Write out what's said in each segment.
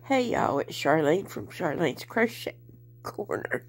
Hey y'all, it's Charlene from Charlene's Crochet Corner.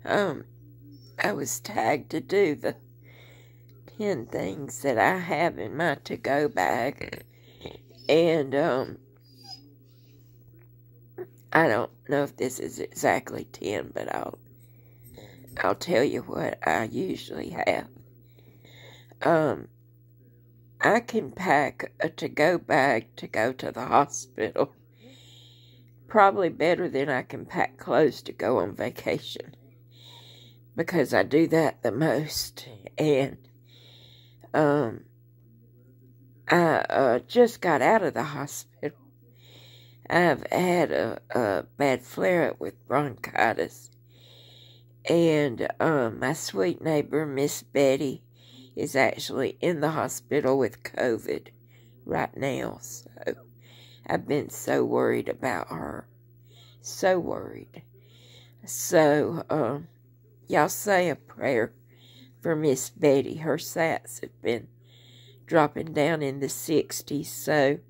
I was tagged to do the 10 things that I have in my to-go bag. And, I don't know if this is exactly 10, but I'll tell you what I usually have. I can pack a to-go bag to go to the hospital. Probably better than I can pack clothes to go on vacation, because I do that the most. And I just got out of the hospital. I've had a bad flare-up with bronchitis, and my sweet neighbor, Miss Betty, is actually in the hospital with COVID right now, so I've been so worried about her. So worried. So, y'all say a prayer for Miss Betty. Her sats have been dropping down in the 60s, so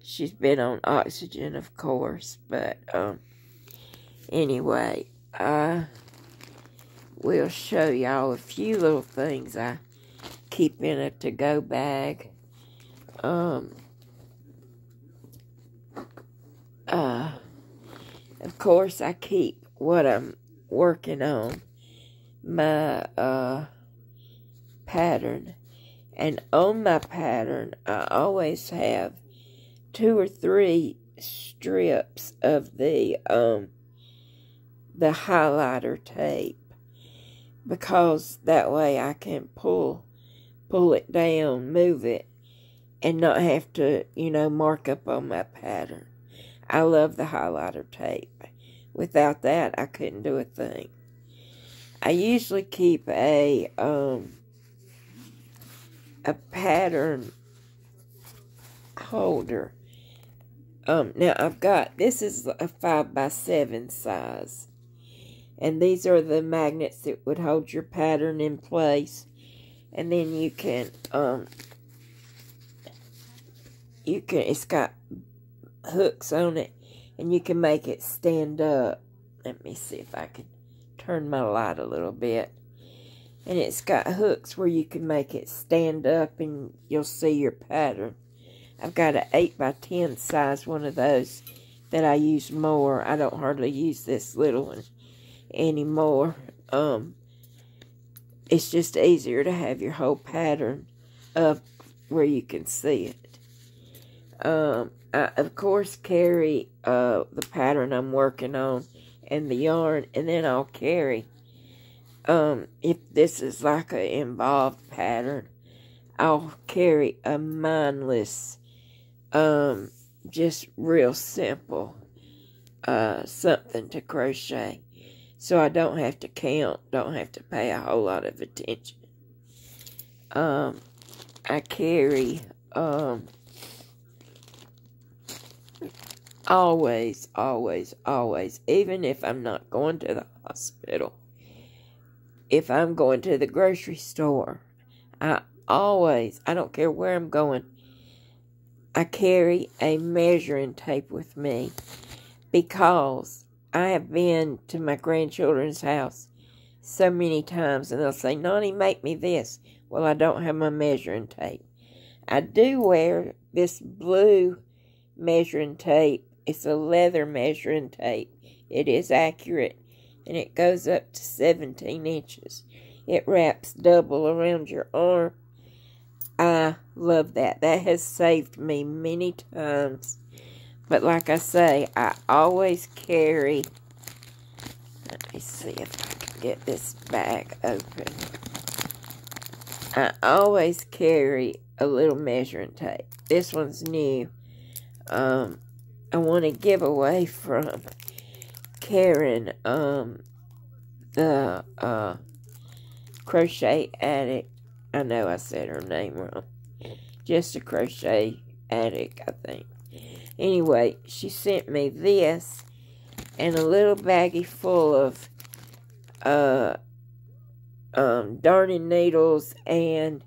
she's been on oxygen, of course. But, anyway, I will show y'all a few little things I keep in a to-go bag. Of course, I keep what I'm working on, my pattern. And on my pattern, I always have 2 or 3 strips of the highlighter tape, because that way I can pull it down, move it, and not have to, mark up on my pattern. I love the highlighter tape. Without that, I couldn't do a thing. I usually keep a pattern holder. Now I've got, this is a 5x7 size. And these are the magnets that would hold your pattern in place. And then you can, it's got hooks on it, and you can make it stand up. Let me see if I can turn my light a little bit. And it's got hooks where you can make it stand up, and you'll see your pattern. I've got an 8x10 size one of those that I use more. I don't hardly use this little one anymore. It's just easier to have your whole pattern up where you can see it. I, of course, carry the pattern I'm working on and the yarn, and then I'll carry, if this is like an involved pattern, I'll carry a mindless, just real simple, something to crochet, so I don't have to count, don't have to pay a whole lot of attention. I carry, always, even if I'm not going to the hospital, if I'm going to the grocery store, I don't care where I'm going, I carry a measuring tape with me, because I have been to my grandchildren's house so many times, and they'll say, "Nonnie, make me this." Well, I don't have my measuring tape. I do wear this blue measuring tape. It's a leather measuring tape. It is accurate, and it goes up to 17 inches. It wraps double around your arm. I love that. That has saved me many times. But like I say, I always carry, let me see if I can get this bag open. I always carry a little measuring tape. This one's new. I want to give away from Karen, the Crochet Addict. I know I said her name wrong. Just a Crochet Addict, I think. Anyway, she sent me this and a little baggie full of darning needles, and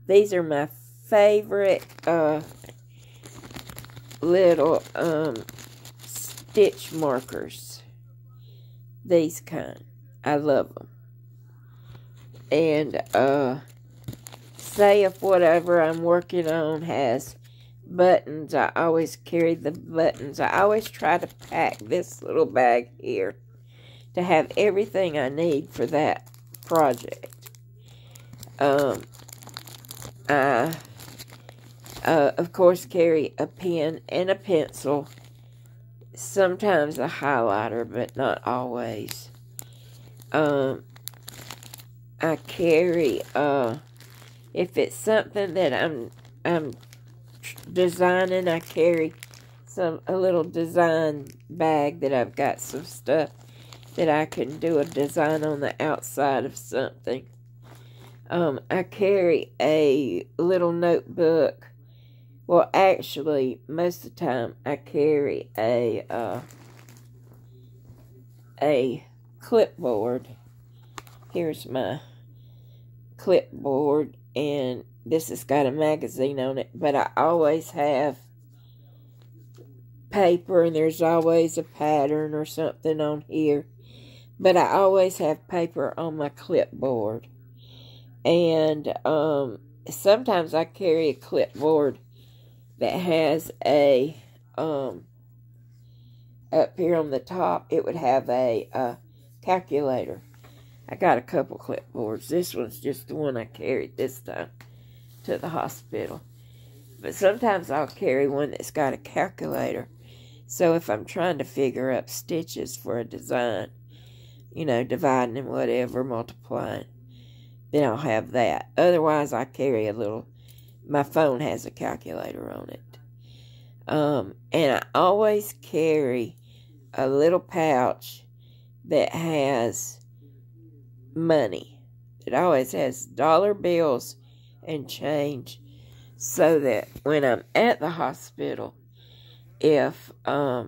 these are my favorite little stitch markers. These kind. I love them. And, say if whatever I'm working on has buttons, I always carry the buttons. I always try to pack this little bag here to have everything I need for that project. I, of course, carry a pen and a pencil. Sometimes a highlighter, but not always. I carry, if it's something that I'm designing, I carry a little design bag that I've got some stuff that I can do a design on the outside of something. I carry a little notebook. Well, actually, most of the time, I carry a clipboard. Here's my clipboard, and this has got a magazine on it, but I always have paper, and there's always a pattern or something on here, but I always have paper on my clipboard. And sometimes I carry a clipboard that has a up here on the top, it would have a calculator. I got a couple clipboards. This one's just the one I carried this time to the hospital. But sometimes I'll carry one that's got a calculator. So if I'm trying to figure out stitches for a design, you know, dividing and whatever, multiplying, then I'll have that. Otherwise, I carry a little, my phone has a calculator on it. And I always carry a little pouch that has money. It always has dollar bills and change, so that when I'm at the hospital, if I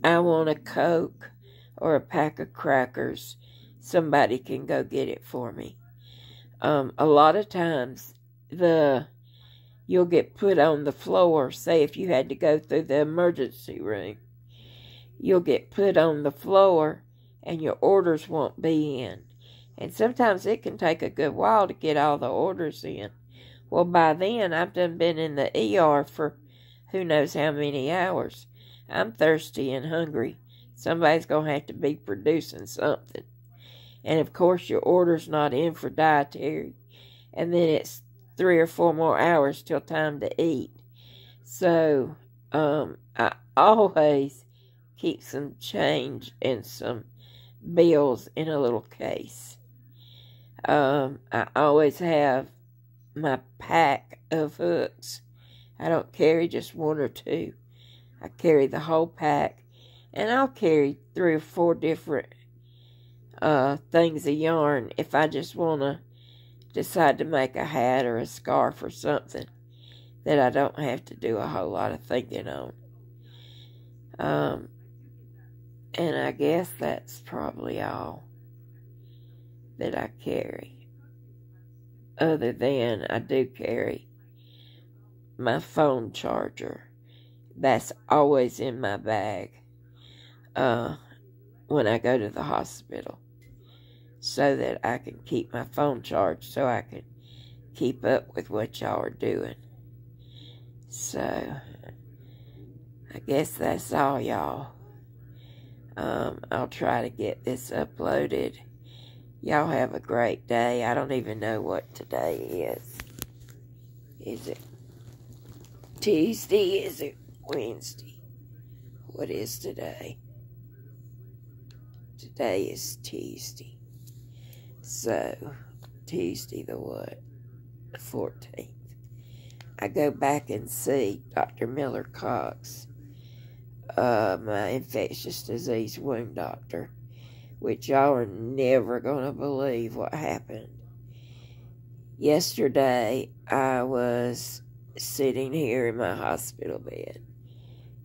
want a Coke or a pack of crackers, somebody can go get it for me. A lot of times, you'll get put on the floor. Say if you had to go through the emergency room, you'll get put on the floor and your orders won't be in. And sometimes it can take a good while to get all the orders in. Well, by then, I've done been in the ER for who knows how many hours. I'm thirsty and hungry. Somebody's going to have to be producing something. And, of course, your order's not in for dietary. And then it's 3 or 4 more hours till time to eat. So, I always keep some change and some bills in a little case. I always have my pack of hooks. I don't carry just 1 or 2. I carry the whole pack. And I'll carry 3 or 4 different things of yarn if I just want to decide to make a hat or a scarf or something that I don't have to do a whole lot of thinking on. And I guess that's probably all that I carry. Other than I do carry my phone charger. That's always in my bag when I go to the hospital, so that I can keep my phone charged, so I can keep up with what y'all are doing. So, I guess that's all, y'all. I'll try to get this uploaded. Y'all have a great day. I don't even know what today is. Is it Tuesday? Is it Wednesday? What is today? Today is Tuesday. So, Tuesday the what? The 14th. I go back and see Dr. Miller Cox, my infectious disease wound doctor, which y'all are never going to believe what happened. Yesterday, I was sitting here in my hospital bed,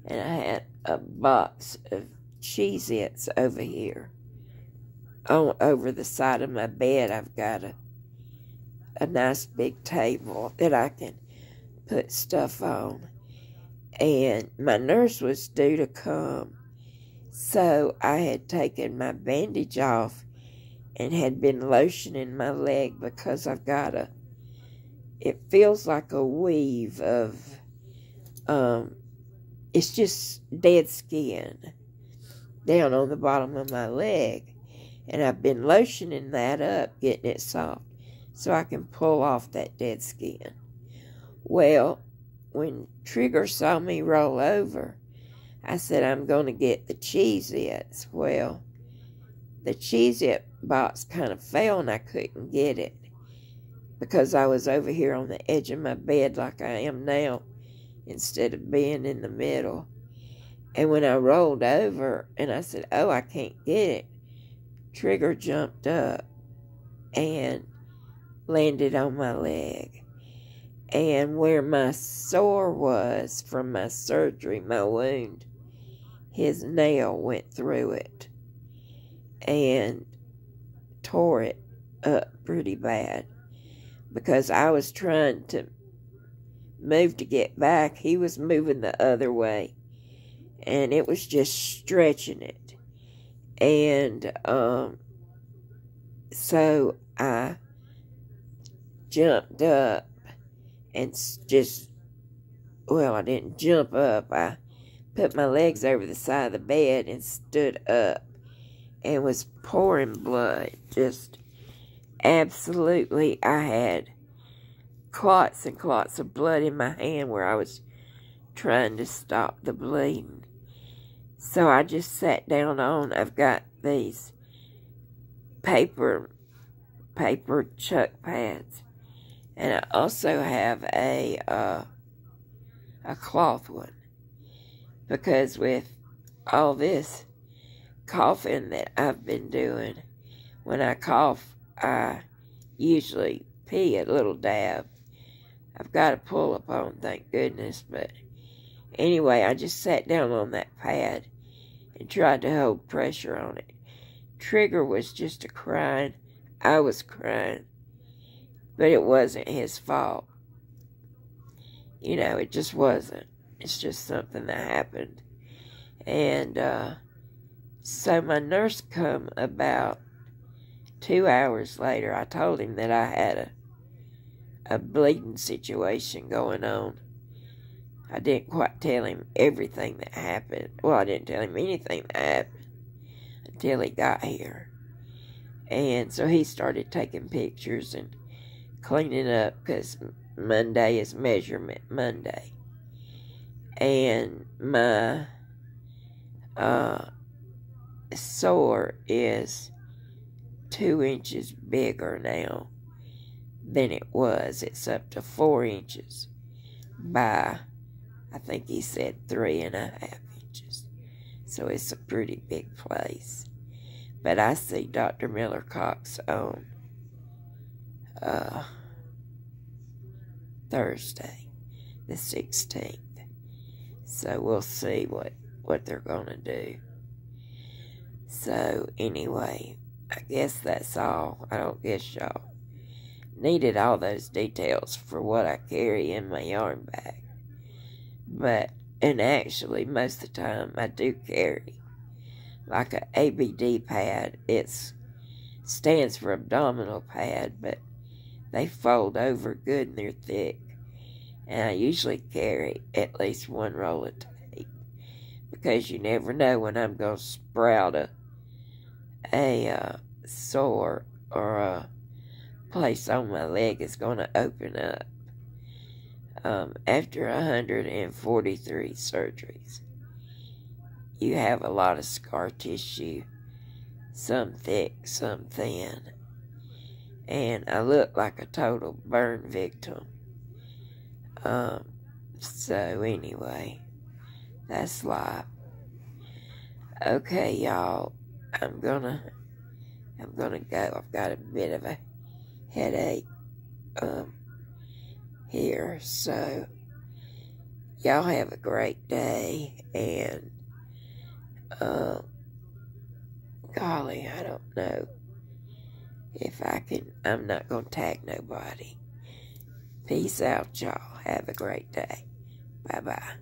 and I had a box of Cheez-Its over here. Over the side of my bed, I've got a nice big table that I can put stuff on. and my nurse was due to come. So I had taken my bandage off and had been lotioning my leg because I've got it feels like a weave of, it's just dead skin down on the bottom of my leg. And I've been lotioning that up, getting it soft, so I can pull off that dead skin. Well, when Trigger saw me roll over, I said, I'm going to get the Cheez-Its. Well, the Cheez-It box kind of fell and I couldn't get it because I was over here on the edge of my bed like I am now instead of being in the middle. And when I rolled over and I said, oh, I can't get it, Trigger jumped up and landed on my leg. And where my sore was from my surgery, my wound, his nail went through it and tore it up pretty bad. Because I was trying to move to get back, he was moving the other way. And it was just stretching it. And so I jumped up and just, well, I didn't jump up. I put my legs over the side of the bed and stood up and was pouring blood. Just absolutely, I had clots and clots of blood in my hand where I was trying to stop the bleeding. So I just sat down I've got these paper chuck pads. And I also have a cloth one. Because with all this coughing that I've been doing, when I cough, I usually pee a little dab. I've got to pull up on, thank goodness. But anyway, I just sat down on that pad and tried to hold pressure on it. Trigger was just crying. I was crying. But it wasn't his fault. You know, it just wasn't. It's just something that happened. And so my nurse come about 2 hours later. I told him that I had a bleeding situation going on. I didn't quite tell him everything that happened. Well, I didn't tell him anything that happened until he got here. And so he started taking pictures and cleaning up because Monday is Measurement Monday. And my sore is 2 inches bigger now than it was. It's up to 4 inches by, I think he said 3.5 inches. So it's a pretty big place. But I see Dr. Miller Cox on Thursday, the 16th. So we'll see what they're going to do. So anyway, I guess that's all. I don't guess y'all needed all those details for what I carry in my yarn bag. And actually, most of the time, I do carry like a ABD pad. It stands for abdominal pad, but they fold over good and they're thick. And I usually carry at least 1 roll of tape because you never know when I'm going to sprout a sore or a place on my leg is going to open up. After 143 surgeries, you have a lot of scar tissue, some thick, some thin, and I look like a total burn victim. So anyway, that's life. Okay, y'all, I'm gonna go. I've got a bit of a headache, here, so y'all have a great day, and, golly, I don't know if I'm not gonna tag nobody. Peace out, y'all. Have a great day. Bye-bye.